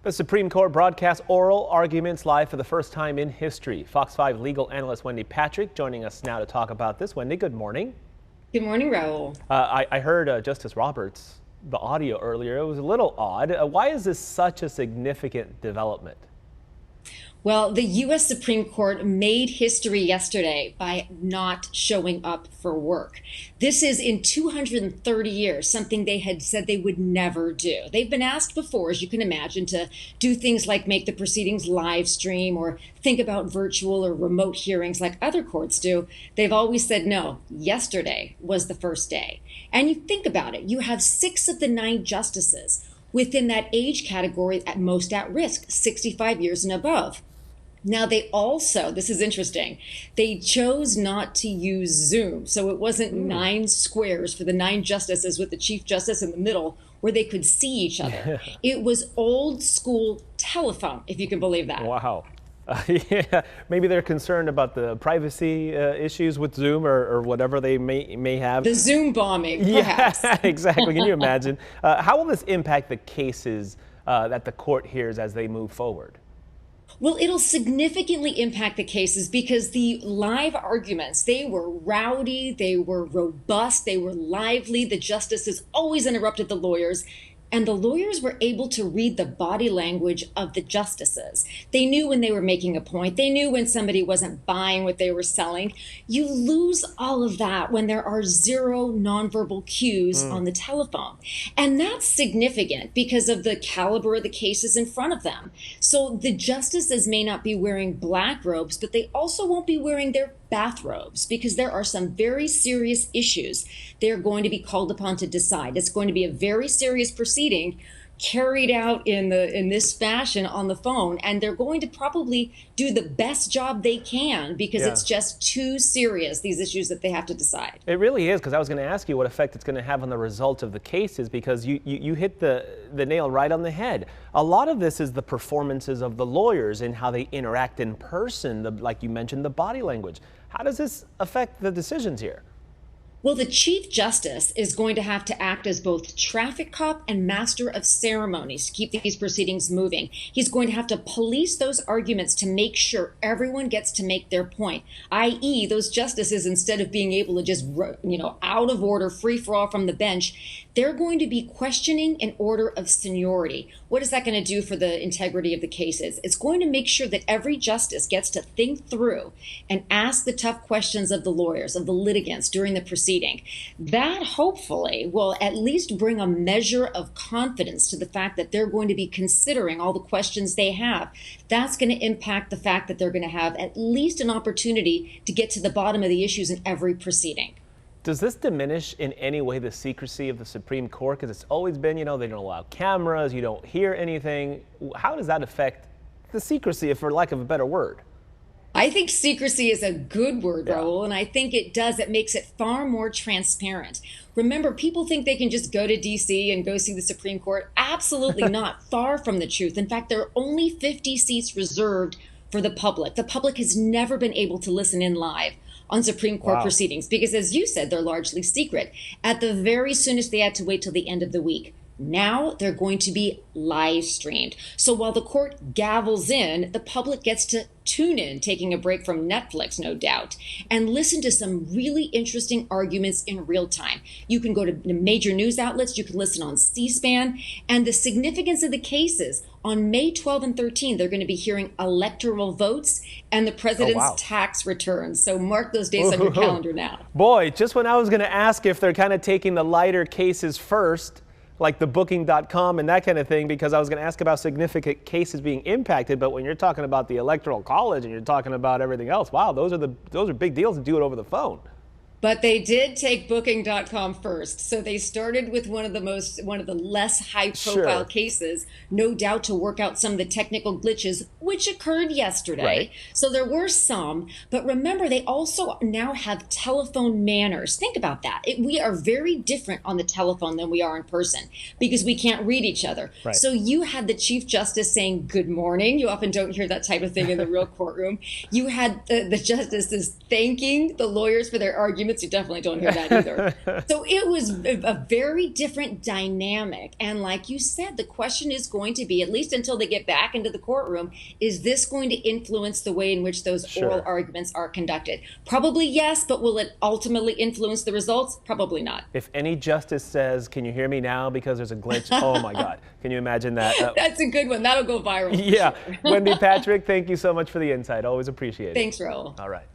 The Supreme Court broadcasts oral arguments live for the first time in history. Fox 5 legal analyst Wendy Patrick joining us now to talk about this. Wendy, good morning. Good morning, Raul. I heard Justice Roberts, the audio earlier. It was a little odd. Why is this such a significant development? Well, the U.S. Supreme Court made history yesterday by not showing up for work. This is in 230 years, something they had said they would never do. They've been asked before, as you can imagine, to do things like make the proceedings live stream or think about virtual or remote hearings like other courts do. They've always said no. Yesterday was the first day. And you think about it, you have 6 of the 9 justices within that age category at most at risk, 65 years and above. Now, they also, this is interesting, they chose not to use Zoom. So it wasn't 9 squares for the 9 justices with the Chief Justice in the middle where they could see each other. It was old school telephone, if you can believe that. Wow. Yeah, maybe they're concerned about the privacy issues with Zoom or whatever they may have. The Zoom bombing, perhaps. Yeah, exactly. Can you imagine? How will this impact the cases that the court hears as they move forward? Well, it'll significantly impact the cases because the live arguments, they were rowdy, they were robust, they were lively. The justices always interrupted the lawyers. And the lawyers were able to read the body language of the justices. They knew when they were making a point. They knew when somebody wasn't buying what they were selling. You lose all of that when there are 0 nonverbal cues on the telephone. And that's significant because of the caliber of the cases in front of them. So the justices may not be wearing black robes, but they also won't be wearing their bathrobes because there are some very serious issues they're going to be called upon to decide. It's going to be a very serious proceeding carried out in this fashion on the phone, and they're going to probably do the best job they can because it's just too serious, these issues that they have to decide. It really is, because I was going to ask you what effect it's going to have on the result of the cases, because you hit the nail right on the head. A lot of this is the performances of the lawyers and how they interact in person, like you mentioned, the body language. How does this affect the decisions here? Well, the Chief Justice is going to have to act as both traffic cop and master of ceremonies to keep these proceedings moving. He's going to have to police those arguments to make sure everyone gets to make their point, i.e. those justices, instead of being able to just, out of order, free for all from the bench, they're going to be questioning in order of seniority. What is that going to do for the integrity of the cases? It's going to make sure that every justice gets to think through and ask the tough questions of the lawyers, of the litigants during the proceeding. That hopefully will at least bring a measure of confidence to the fact that they're going to be considering all the questions they have. That's going to impact the fact that they're going to have at least an opportunity to get to the bottom of the issues in every proceeding. Does this diminish in any way the secrecy of the Supreme Court? Because it's always been, they don't allow cameras, you don't hear anything. How does that affect the secrecy, for lack of a better word? I think secrecy is a good word, Raul, and I think it makes it far more transparent. Remember, people think they can just go to D.C. and go see the Supreme Court. Absolutely not. Far from the truth. In fact, there are only 50 seats reserved for the public. The public has never been able to listen in live on Supreme Court proceedings because, as you said, they're largely secret. At the very soonest, they had to wait till the end of the week. Now they're going to be live streamed. So while the court gavels in, the public gets to tune in, taking a break from Netflix, no doubt, and listen to some really interesting arguments in real time. You can go to major news outlets, you can listen on C-SPAN, and the significance of the cases. On May 12 and 13, they're going to be hearing electoral votes and the president's tax returns. So mark those days on your calendar now. Boy, just when I was going to ask if they're kind of taking the lighter cases first, like the booking.com and that kind of thing, because I was going to ask about significant cases being impacted, but when you're talking about the Electoral College and you're talking about everything else, wow, those are big deals to do it over the phone. But they did take booking.com first. So they started with one of the less high profile cases, no doubt to work out some of the technical glitches, which occurred yesterday. Right. So there were some, but remember, they also now have telephone manners. Think about that. We are very different on the telephone than we are in person because we can't read each other. Right. So you had the Chief Justice saying good morning. You often don't hear that type of thing in the real courtroom. You had the justices thanking the lawyers for their arguments arguments, you definitely don't hear that either. So it was a very different dynamic. And like you said, the question is going to be, at least until they get back into the courtroom, is this going to influence the way in which those oral arguments are conducted? Probably yes, but will it ultimately influence the results? Probably not. If any justice says, "Can you hear me now because there's a glitch?" Oh my God. Can you imagine that? That's a good one. That'll go viral. Yeah. Sure. Wendy Patrick, thank you so much for the insight. Always appreciate it. Thanks, Raul. All right.